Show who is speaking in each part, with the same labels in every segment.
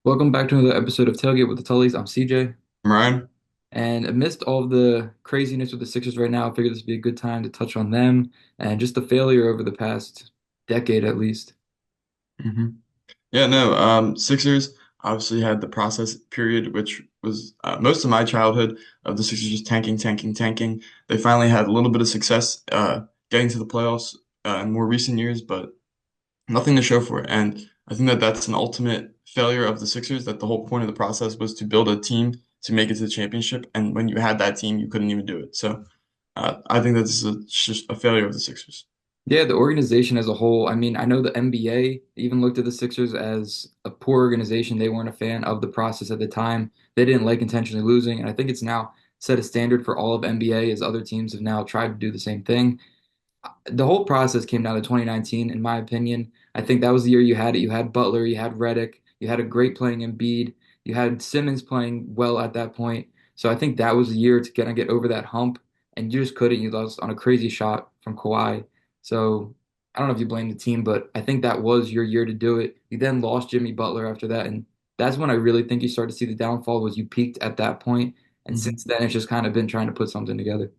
Speaker 1: Welcome back to another episode of Tailgate with the Tullys. I'm CJ.
Speaker 2: Ryan?
Speaker 1: And amidst all of the craziness with the Sixers right now, I figured this would be a good time to touch on them and just the failure over the past decade at least.
Speaker 2: hmm Yeah, no, Sixers obviously had the process period, which was most of my childhood of the Sixers just tanking, tanking, tanking. They finally had a little bit of success getting to the playoffs in more recent years, but nothing to show for it. And I think that that's an ultimate failure of the Sixers, that the whole point of the process was to build a team to make it to the championship. And when you had that team, you couldn't even do it. So I think that this is just a failure of the Sixers.
Speaker 1: Yeah, the organization as a whole, I mean, I know the NBA even looked at the Sixers as a poor organization. They weren't a fan of the process at the time. They didn't like intentionally losing. And I think it's now set a standard for all of NBA as other teams have now tried to do the same thing. The whole process came down to 2019, in my opinion. I think that was the year you had it. You had Butler, you had Redick, you had a great playing Embiid, you had Simmons playing well at that point. So I think that was the year to kind of get over that hump, and you just couldn't. You lost on a crazy shot from Kawhi. So I don't know if you blame the team, but I think that was your year to do it. You then lost Jimmy Butler after that, and that's when I really think you started to see the downfall. Was you peaked at that point, and since then it's just kind of been trying to put something together.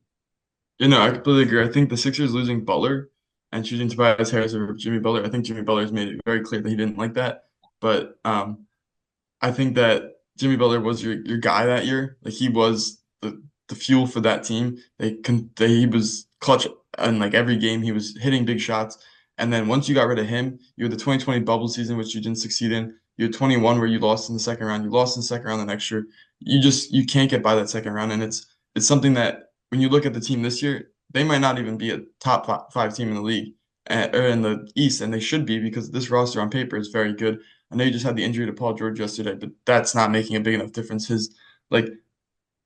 Speaker 2: You know, I completely agree. I think the Sixers losing Butler and choosing Tobias Harris over Jimmy Butler, I think Jimmy Butler has made it very clear that he didn't like that. But I think that Jimmy Butler was your guy that year. Like he was the fuel for that team. He was clutch in like every game. He was hitting big shots. And then once you got rid of him, you had the 2020 bubble season, which you didn't succeed in. You had 21 where you lost in the second round. You lost in the second round the next year. You can't get by that second round, and it's something that when you look at the team this year, they might not even be a top five team in the league or in the East, and they should be because this roster on paper is very good. I know you just had the injury to Paul George yesterday, but that's not making a big enough difference. His like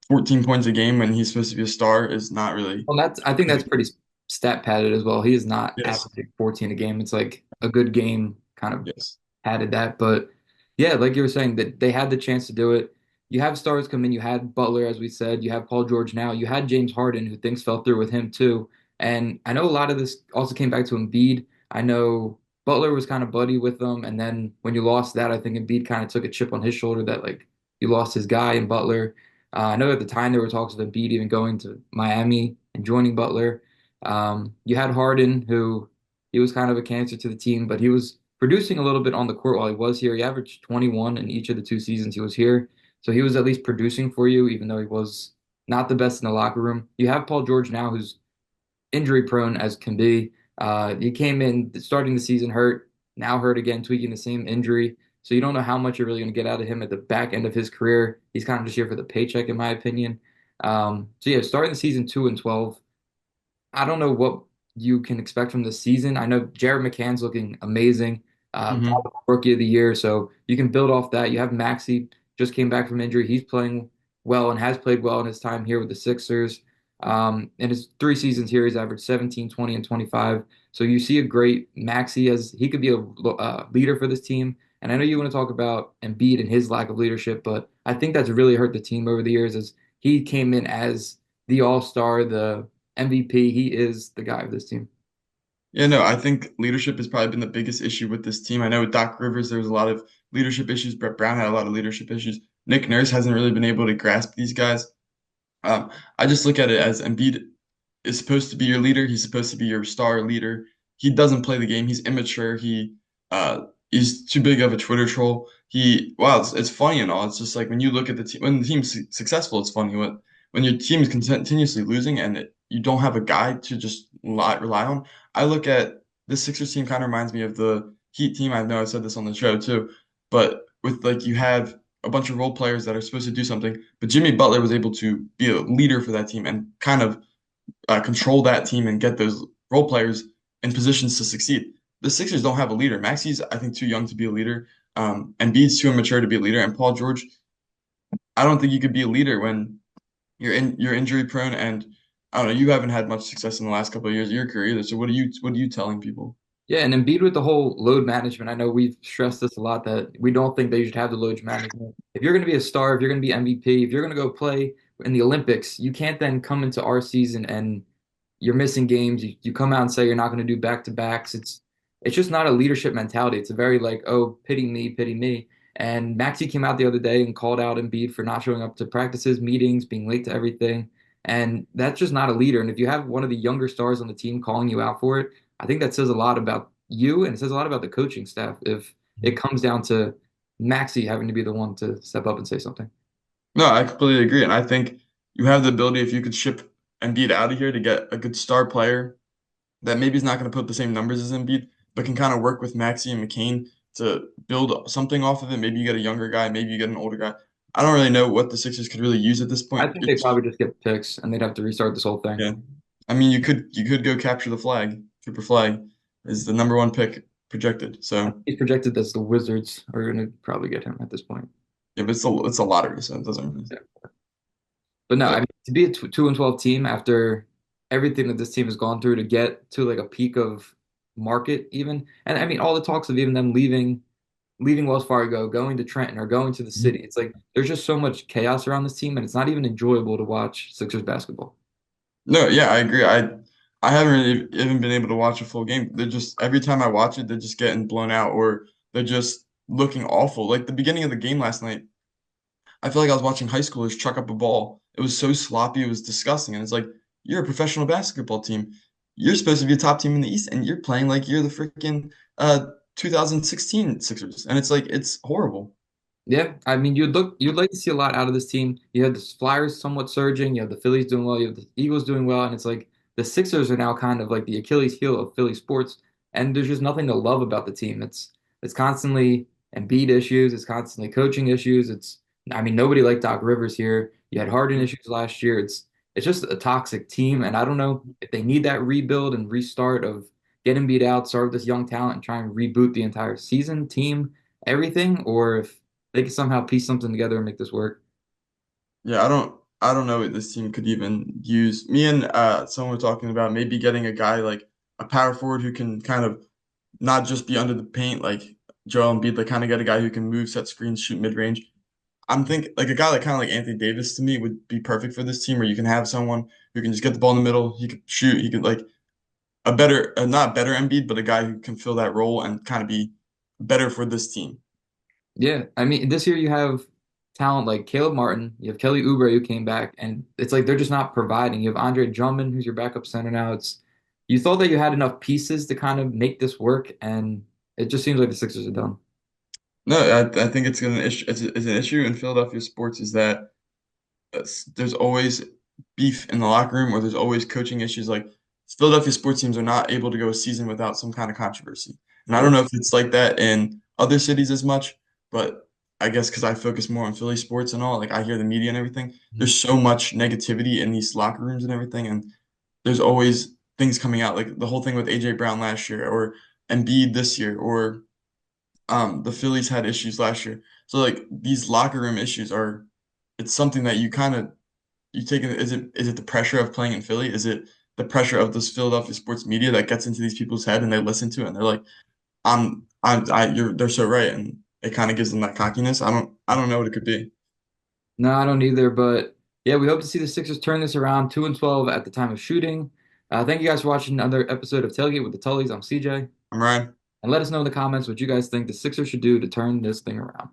Speaker 2: 14 points a game when he's supposed to be a star is not really.
Speaker 1: Well, I think that's pretty stat padded as well. He is not
Speaker 2: Yes,
Speaker 1: averaging 14 a game. It's like a good game kind of
Speaker 2: yes.
Speaker 1: padded that. But yeah, like you were saying, that they had the chance to do it. You have stars come in. You had Butler, as we said. You have Paul George now. You had James Harden, who things fell through with him too. And I know a lot of this also came back to Embiid. I know Butler was kind of buddy with them, and then when you lost that, I think Embiid kind of took a chip on his shoulder that like you lost his guy in Butler. I know at the time there were talks of Embiid even going to Miami and joining Butler. You had Harden, who he was kind of a cancer to the team, but he was producing a little bit on the court while he was here. He averaged 21 in each of the two seasons he was here. So he was at least producing for you, even though he was not the best in the locker room. You have Paul George now, who's injury prone as can be. He came in starting the season hurt, now hurt again, tweaking the same injury. So you don't know how much you're really going to get out of him at the back end of his career. He's kind of just here for the paycheck, in my opinion. So yeah, starting the season 2-12. I don't know what you can expect from this season. I know Jared McCann's looking amazing,
Speaker 2: hmm
Speaker 1: top rookie of the year. So you can build off that. You have Maxey just came back from injury. He's playing well and has played well in his time here with the Sixers. In his three seasons here, he's averaged 17, 20, and 25. So you see a great Maxey as he could be a leader for this team. And I know you want to talk about Embiid and his lack of leadership, but I think that's really hurt the team over the years as he came in as the all-star, the MVP. He is the guy of this team.
Speaker 2: Yeah, no, I think leadership has probably been the biggest issue with this team. I know with Doc Rivers, there was a lot of leadership issues. Brett Brown had a lot of leadership issues. Nick Nurse hasn't really been able to grasp these guys. I just look at it as Embiid is supposed to be your leader. He's supposed to be your star leader. He doesn't play the game. He's immature. He's too big of a Twitter troll. It's funny and all. It's just like when you look at the team when the team's successful, it's funny. When your team is continuously losing and you don't have a guy to just rely on. I look at this Sixers team kind of reminds me of the Heat team. I know I said this on the show too, but with like you have a bunch of role players that are supposed to do something, but Jimmy Butler was able to be a leader for that team and kind of control that team and get those role players in positions to succeed. The Sixers don't have a leader. Maxey's, I think, too young to be a leader. Embiid's too immature to be a leader, and Paul George, I don't think you could be a leader when you're injury prone and I don't know. You haven't had much success in the last couple of years of your career either. So what are you telling people?
Speaker 1: Yeah, and Embiid with the whole load management. I know we've stressed this a lot that we don't think they should have the load management. If you're going to be a star, if you're going to be MVP, if you're going to go play in the Olympics, you can't then come into our season and you're missing games. You come out and say you're not going to do back to backs. It's just not a leadership mentality. It's a very like, oh, pity me, pity me. And Maxey came out the other day and called out Embiid for not showing up to practices, meetings, being late to everything. And that's just not a leader. And if you have one of the younger stars on the team calling you out for it, I think that says a lot about you and it says a lot about the coaching staff if it comes down to Maxey having to be the one to step up and say something.
Speaker 2: No, I completely agree. And I think you have the ability, if you could ship Embiid out of here to get a good star player that maybe is not going to put the same numbers as Embiid, but can kind of work with Maxey and McCain to build something off of it. Maybe you get a younger guy, maybe you get an older guy. I don't really know what the Sixers could really use at this
Speaker 1: I
Speaker 2: point.
Speaker 1: think they probably just get picks and they'd have to restart this whole thing.
Speaker 2: Yeah. I mean, you could go capture the flag. Cooper Flag is the number one pick projected. So
Speaker 1: He's projected as the Wizards are going to probably get him at this point.
Speaker 2: yeah, but it's a lottery, so it doesn't really.
Speaker 1: Yeah. But no, I
Speaker 2: But
Speaker 1: mean, to be a 2-12 team after everything that this team has gone through to get to like a peak of market even, and I mean all the talks of even them leaving Wells Fargo, going to Trenton or going to the city. It's like there's just so much chaos around this team, and it's not even enjoyable to watch Sixers basketball.
Speaker 2: no, yeah, I agree. I haven't really even been able to watch a full game. They're just every time I watch it, they're just getting blown out or they're just looking awful. Like the beginning of the game last night, I feel like I was watching high schoolers chuck up a ball. It was so sloppy, it was disgusting. And it's like, you're a professional basketball team. You're supposed to be a top team in the East, and you're playing like you're the freaking 2016 Sixers. And it's like it's horrible.
Speaker 1: Yeah, I mean, you'd like to see a lot out of this team. You have the Flyers somewhat surging, you have the Phillies doing well, you have the Eagles doing well, and it's like the Sixers are now kind of like the Achilles heel of Philly sports, and there's just nothing to love about the team. It's constantly Embiid issues, it's constantly coaching issues. I mean, nobody liked Doc Rivers here. You had Harden issues last year. It's just a toxic team, and I don't know if they need that rebuild and restart of get Embiid out, start with this young talent, and try and reboot the entire season, team, everything, or if they could somehow piece something together and make this work.
Speaker 2: Yeah, I don't know what this team could even use. Me and someone were talking about maybe getting a guy like a power forward who can kind of not just be under the paint like Joel Embiid, like kind of get a guy who can move, set screens, shoot mid range. I'm thinking like a guy like kind of like Anthony Davis to me would be perfect for this team, where you can have someone who can just get the ball in the middle. He could shoot. He could like a better, not better Embiid, but a guy who can fill that role and kind of be better for this team.
Speaker 1: Yeah, I mean, this year you have talent like Caleb Martin, you have Kelly Oubre who came back, and it's like they're just not providing. You have Andre Drummond, who's your backup center now. It's you thought that you had enough pieces to kind of make this work, and it just seems like the Sixers are done.
Speaker 2: No, I think it's an issue. It's an issue in Philadelphia sports is that there's always beef in the locker room, or there's always coaching issues. Like Philadelphia sports teams are not able to go a season without some kind of controversy. And I
Speaker 1: Yeah.
Speaker 2: don't know if it's like that in other cities as much, but I guess because I focus more on Philly sports and all, like I hear the media and everything, there's so much negativity in these locker rooms and everything, and there's always things coming out, like the whole thing with AJ Brown last year, or Embiid this year, or the Phillies had issues last year. So like these locker room issues are, it's something that you kind of you take it. Is it the pressure of playing in Philly? Is it the pressure of this Philadelphia sports media that gets into these people's head and they listen to it and they're like, they're so right, and it kind of gives them that cockiness. I don't know what it could be.
Speaker 1: No, I don't either, but yeah, we hope to see the Sixers turn this around 2-12 at the time of shooting. Thank you guys for watching another episode of Tailgate with the Tullies. I'm CJ.
Speaker 2: I'm Ryan.
Speaker 1: And let us know in the comments what you guys think the Sixers should do to turn this thing around.